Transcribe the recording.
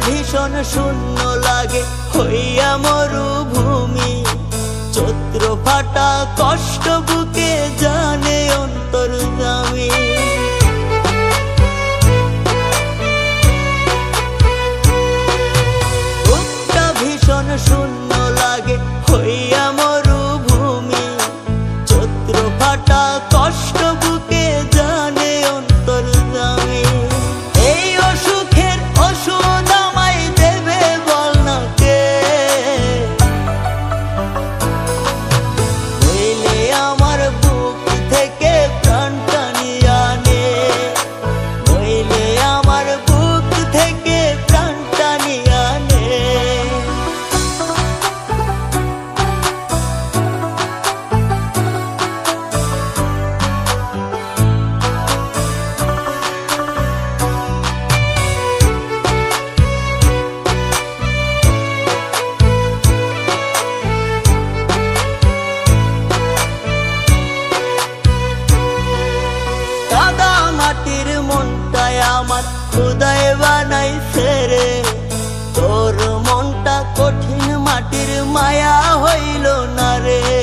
ভীষণ শূন্য লাগে হইয়া মরুভূমি, চৈত্র ফাটা কষ্ট বুকে জানে অন্তর্যামী। বুকটা ভীষণ শূন্য লাগে হইয়া মরুভূমি, চৈত্র ফাটা কষ্ট বুকে জানে অন্তর্যামী। এই অসুখের ওষুধ আমায় দেবে বল না কে, নইলে আমার বুক থেকে প্রাণটা নিয়ে আনে, নইলে আমার বুক থেকে প্রাণটা নিয়ে আনে। কাদা মাটির মনটায় আমার খোদায় বানাইছে রে, তোর মনটা কঠিন মাটির মায়া হইল না রে।